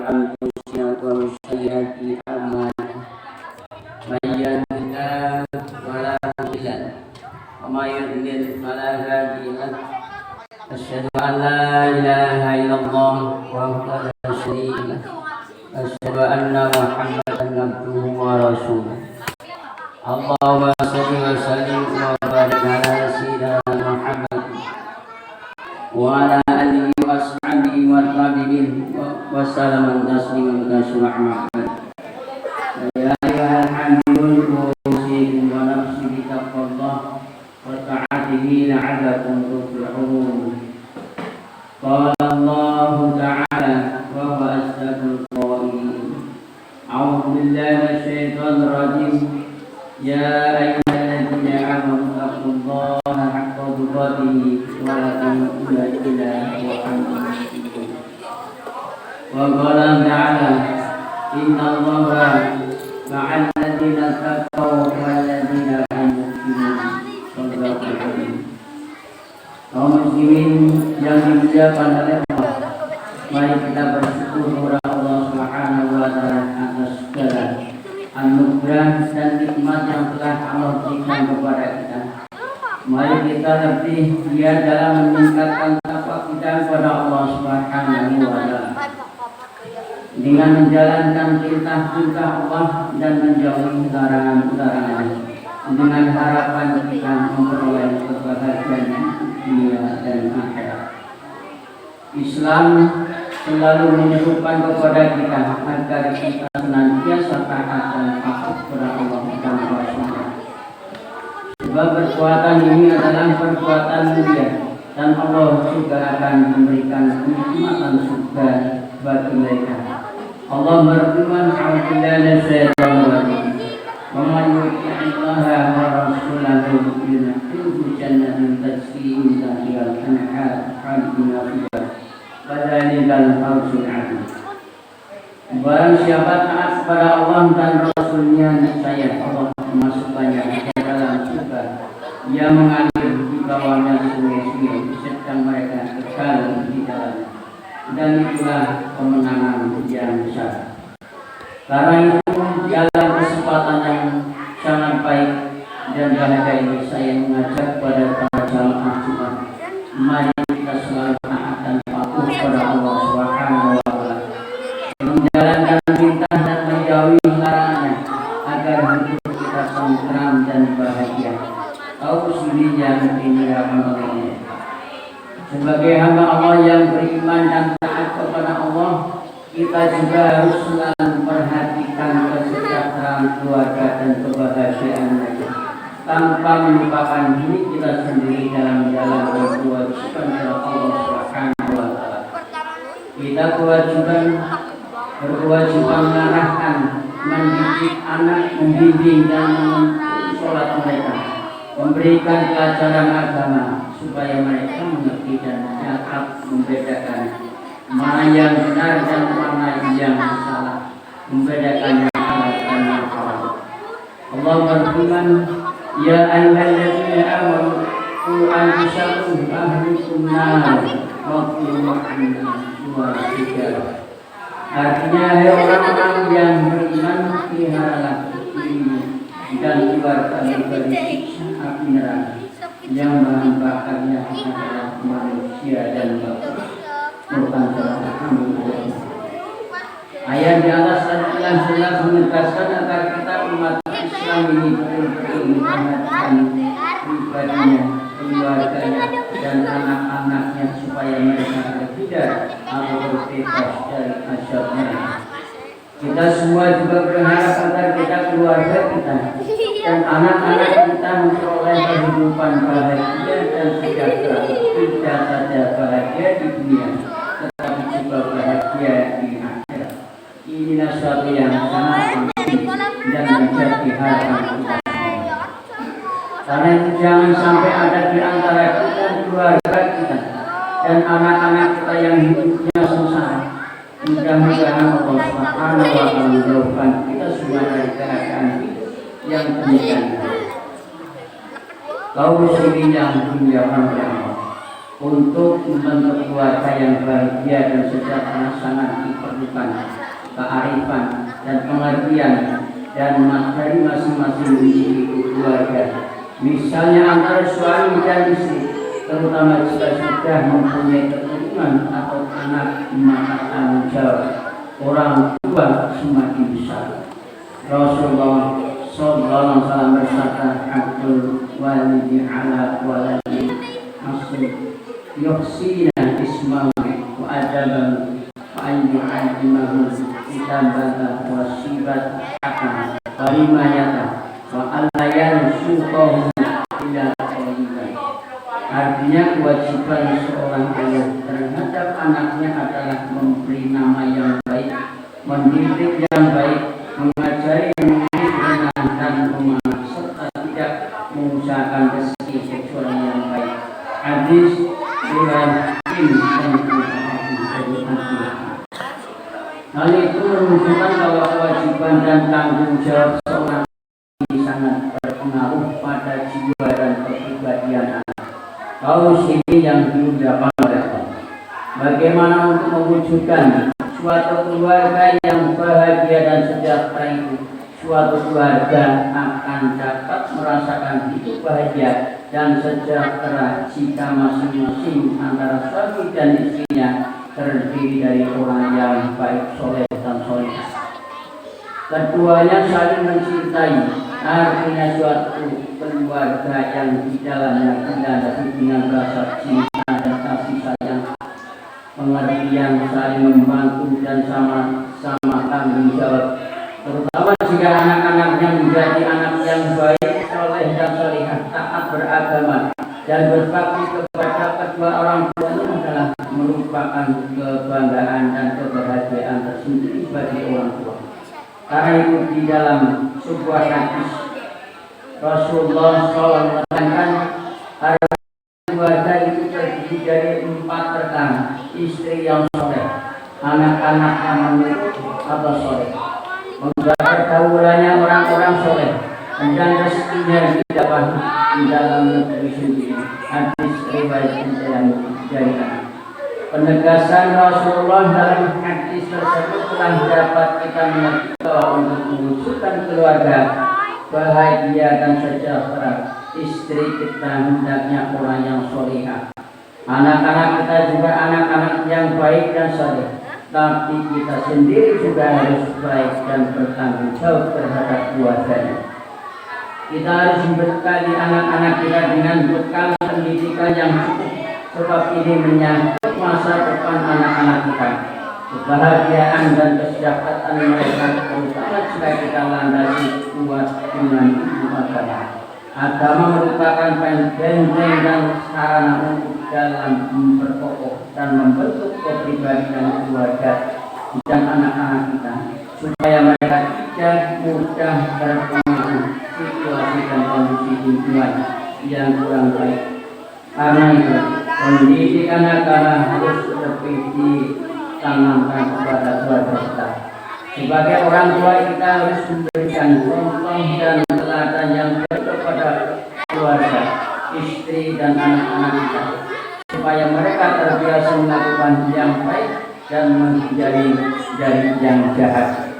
أنفسنا ومن سيئات أعمالنا من يهده الله فلا مضل له ومن يضلل فلا هادي له أشهد أن لا إله إلا الله وحده لا شريك له أشهد أن محمدا عبده ورسوله اللهم صل وسلم وبارك على سيدنا محمد وعلى آله وأصحابه والتابعين وسلم تسليما كثيرا. يا أيها الحاملون أوصيكم ونفسي بتقوى الله وطاعته لعلكم تفلحون. قال الله تعالى وهو أصدق القائلين أعوذ بالله من الشيطان الرجيم يا أيها الذين آمنوا اتقوا الله حق تقاته ولا تموتن إلا وأنتم مسلمون. وقال تعالى إن الله مع الذين اتقوا والذين هم محسنون. صدق الله. Kaum muslimin yang dimuliakan oleh Allah, mari kita bersyukur kepada Allah Subhanahu wa taala atas segala anugerah dan nikmat yang telah Allah berikan kepada kita. Mari kita lebih giat dalam meningkatkan takwa kita kepada Allah Subhanahu wa taala dengan menjalankan perintah-perintah Allah dan menjauhi larangan-larangan, dengan harapan kita memperoleh kebahagiaan dunia dan akhirat. Islam selalu menyerukan kepada kita agar kita senantiasa taat dan patuh kepada Allah dan Rasulnya. Sebab perbuatan ini adalah perbuatan mulia dan Allah juga akan memberikan kenikmatan surga bagi mereka. Allah berfirman, "A'udzubillahi minasyaitonir rajim. Wa man yuti'illaha wa rasulahu yudkhilhu jannatin tajri min tahtiha al-anhar khalidina fiha wa dzalikal fawzul 'adzim." Barang siapa taat kepada Allah dan Rasulnya, niscaya Allah memasukkannya ke dalam surga yang mengalir di bawahnya sungai-sungai, sedang mereka kekal di dalamnya. Dan itulah kemenangan yang besar. Karena itu di dalam kesempatan yang sangat baik dan bahagia ini, saya mengajak kepada para jamaah Jumat, mari kita selalu taat dan patuh kepada Allah Subhanahu wa taala, menjalankan perintah dan menjauhi larangannya agar hidup kita tentram dan bahagia. Kaum muslimin yang dimuliakan oleh Allah, sebagai hamba Allah yang beriman dan taat kepada Allah, kita juga harus selalu perhatikan kesejahteraan keluarga dan kebahagiaan mereka, tanpa melupakan diri kita sendiri dalam menjalankan kewajiban kepada Allah Subhanahu wa taala. Kita berkewajiban mengarahkan, mendidik anak, membimbing dan menuntut sholat mereka, memberikan pelajaran agama supaya mereka mengerti dan dapat membedakan mana yang benar dan mana yang salah, membedakan yang halal dan yang haram. Allah berfirman, "Ya ayyuhalladzina amanu qu anfusakum wa ahlikum nar waquduha an-nas wal hijarah." Artinya, hai orang-orang yang beriman, peliharalah dirimu dan keluargamu dari siksa api neraka yang bahan bakarnya adalah manusia dan batu. Ayat di atas adalah jelas menegaskan agar kita umat Islam ini betul-betul memperhatikan pribadinya, keluarganya, dan anak-anaknya supaya mereka terhindar atau terbebas dari azab neraka. Kita semua juga berharap agar kita, keluarga kita, dan anak-anak kita memperoleh kehidupan bahagia dan sejahtera, tidak saja bahagia di dunia, tetapi juga bahagia di akhirat. Inilah suatu yang sangat penting dan menjadi harapan kita. Karena itu jangan sampai ada di antara kita, keluarga kita, dan anak-anak kita yang hidupnya susah. Mudah-mudahan Allah Subhanahu wa taala menjauhkan kita semua dari keadaan yang demikian. Kaum muslimin yang dimuliakan oleh Allah, Untuk membentuk keluarga yang bahagia dan sejahtera sangat diperlukan kearifan dan pengertian dan dari masing-masing individu keluarga. Misalnya antara suami dan istri, terutama jika sudah mempunyai keturunan atau anak, maka tanggung jawab orang tua semakin besar. Rasulullah sallallahu alaihi wasallam bersabda, "Haqqul walidi ala waladi asli yuhsina ismahu wa adabahu wa an yu'allimahu kitabata wa sibata hakan wa rimayata wa alla yansuqahu ila qawlihi." Artinya kewajiban seorang ayah terhadap anaknya adalah memberi nama yang baik, mendidik yang baik, mengajari yang benar dan memaaf, serta tidak mengusahakan rezeki kecuali yang baik. Hadis riwayat Muslim dan hal itu menunjukkan bahwa kewajiban dan tanggung jawab seorang ini sangat berpengaruh pada jiwa dan kepribadian anak. Kaus ini yang diucapkan oleh Allah. Bagaimana untuk mewujudkan suatu keluarga yang bahagia dan sejahtera itu? Suatu keluarga akan dapat merasakan hidup bahagia dan sejahtera jika masing-masing antara suami dan istrinya terdiri dari orang yang baik, soleh dan soleh. Keduanya saling mencintai, artinya suatu keluarga yang di dalamnya dilandasi dengan rasa cinta dan kasih sayang, pengertian, saling membantu dan sama-sama tanggung jawab. Terutama jika anak-anaknya menjadi anak yang baik, soleh dan solihah, taat beragama dan berbakti kepada kedua orang tuanya adalah merupakan kebanggaan dan kebahagiaan tersendiri bagi orang tua. Karena itu di dalam sebuah hadis Rasulullah SAW mengatakan keluarga itu terdiri dari 4 rekan, istri yang soleh, anak-anak yang menurut atau soleh, membaca pergaulannya orang-orang soleh, dan rezekinya didapat di dalam negeri sendiri. Hadis riwayat dari penegasan Rasulullah dalam hadis tersebut telah dapat kita mengerti bahwa untuk mewujudkan keluarga bahagia dan sejahtera, istri kita hendaknya orang yang solehah, anak-anak kita juga anak-anak yang baik dan soleh. Tapi kita sendiri juga harus baik dan bertanggung jawab terhadap keluarganya. Kita harus membekali anak-anak kita dengan bekal pendidikan yang cukup, sebab ini menyangkut masa depan anak-anak kita. Kebahagiaan dan kesejahteraan mereka terutama jika kita landasi kuat dengan ilmu agama. Agama merupakan benteng dan sarana untuk dalam memperkokoh dan membentuk kepribadian keluarga dan anak-anak kita, supaya mereka tidak mudah terpengaruh situasi dan kondisi lingkungan yang kurang baik. Karena itu, pendidikan agama harus lebih ditanamkan kepada keluarga kita. Sebagai orang tua, kita harus memberikan contoh dan teladan yang baik kepada keluarga, istri dan anak-anak kita, supaya mereka terbiasa melakukan yang baik dan menghindari dari yang jahat.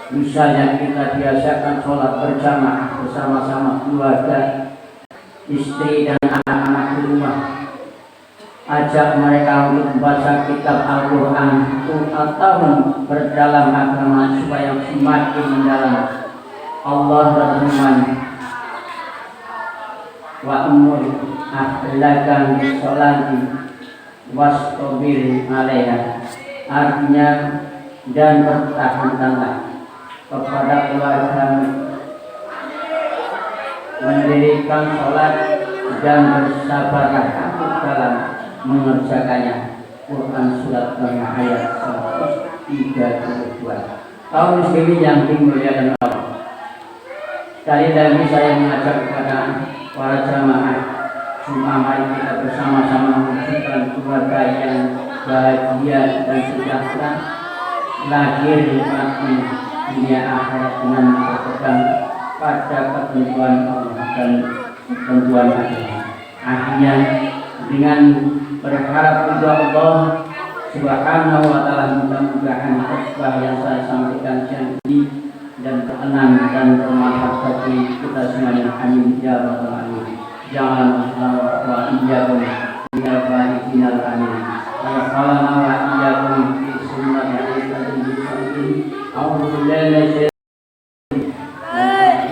Misalnya kita biasakan sholat berjamaah bersama-sama keluarga, istri dan anak-anak di rumah. Ajak mereka untuk membaca kitab Al-Quran atau berdalam agama supaya semakin mendalam. Allah berfirman, wa amur ahlakan sholati wastabir alaiha, artinya dan bertahanlah kepada keluarga mendirikan sholat dan bersabarlah dalam mengerjakannya. Quran surat ayat 132. Kaum muslimin yang dimuliakan Allah, sekali lagi saya mengajak kepada para jamaah Jumat mari kita bersama-sama mewujudkan keluarga yang bahagia dan sejahtera, lahir di dunia akhirat dengan berpegang pada ketentuan Allah dan ketentuan agama. Akhirnya dengan berharap kepada Allah Subhanahu wa taala, mudah-mudahan khutbah yang saya sampaikan siang ini dan berkenan dan bermanfaat bagi kita semuanya. Amin ya rabbal alamin. Jangan wa iyyakum minal balighil amin. Alhamdulillah wa iyyakum fi sunnati al-qadim al-qadim. A'udzu billahi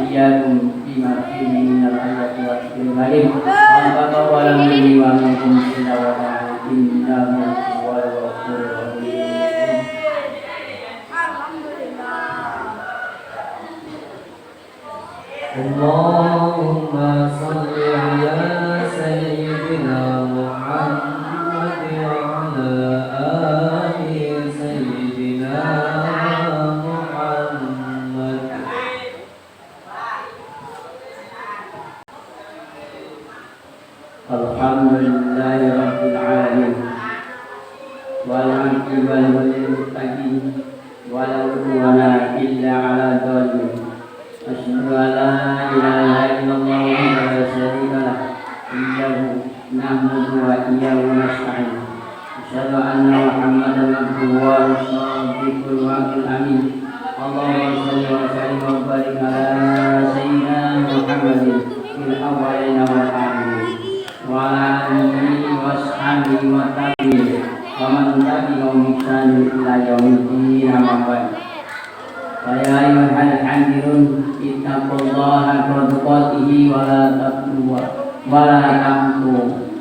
iyyakum bima fihi minal ayati wa dhikril hakim. Wa taqabbal minni wa minkum innahu huwal ghafurur rahim. Allahumma shalli ala sayyidina Muhammad wa ala ali sayyidina Muhammad. Alhamdulillahi rabbil alamin wal 'aqibatu lil muttaqin wa la udwana illa 'alal zalimin. Asyhadu an la ilaha illallah wa la syarika lah iyyahu na'budu wa iyyahu nasta'in. Asyhadu anna Muhammadan abduhu wa rasuluhu wal amin. Allahumma shalli wa sallim wa barik ala sayyidina Muhammadin fil awwalina wal akhirin wa ala alihi wa sahbihi wa tabi'in wa man tabi'ahum bi ihsan ila yaumiddin. Amma ba'd. Ya ayyuhal hadirun ittaqullaha haqqa tuqatih wa la tamutunna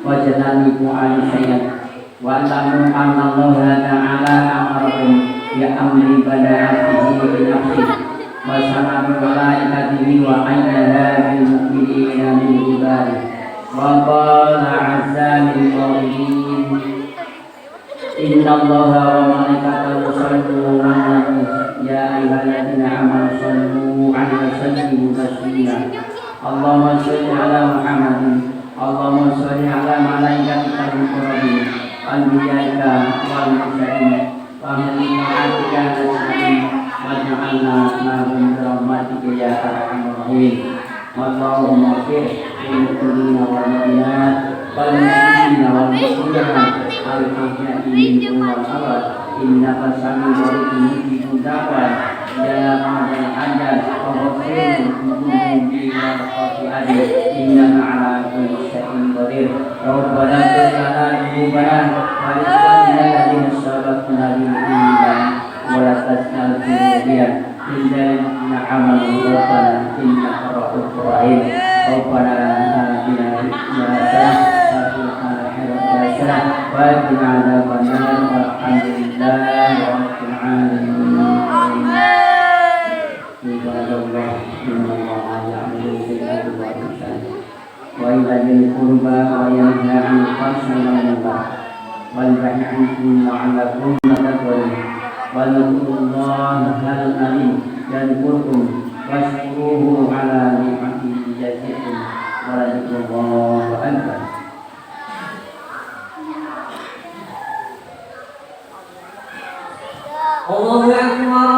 wajtanibu al-syai'an wa ta'lamu anna Allah ta'ala amarakum ya amri bada'atihi bi nafsihi wa sama'a malaikatihi wa ayyadaha bil mu'minina min ibadihi wa qala 'azza min qawlihi inna Allaha wa malaikatahu yusalluna 'alan ya ayyuhalladzina amanu sallu 'alaihi wa sallimu taslima. Allahumma shalli 'ala Muhammadin, Allahumma shalli 'ala malaikatikal muqarrabin, anbiya'ika wal mursalin, wa min ta'atika nas'aluka wa ja'alna minhum bi rahmatika ya arhamar rahimin. Allahumma ighfir lil mu'minina wal mu'minat wal muslimina wal muslimat al-ahya'i minhum wal amwat innaka sami'un qaribun da'wat ya ma'al ajal wa ghafir dzunub ila qati'ati innaka 'ala kulli syai'in qadir. Rabbana ighfir lana wa liikhwanina alladziina sabaquna bil iman wa la taj'al fi qulubina ghillan amanu rabbana innaka ra'ufur rahim. Rabbana atina fid dunya hasanah wa qina adzabannar. Walhamdulillahi rabbil alamin. Ibadallah innallaha ya'muru bil 'adli wal ihsani wa ita'i dzil qurba wa yanha 'anil fahsya'i wal munkar wal baghi 'ankum la'allakum tattaqun. Wa dzkurullaha al-'alim yadhkurkum washkuruhu 'ala ni'matihi yazidkum wa la dzikrullahi akbar. Allahu akbar.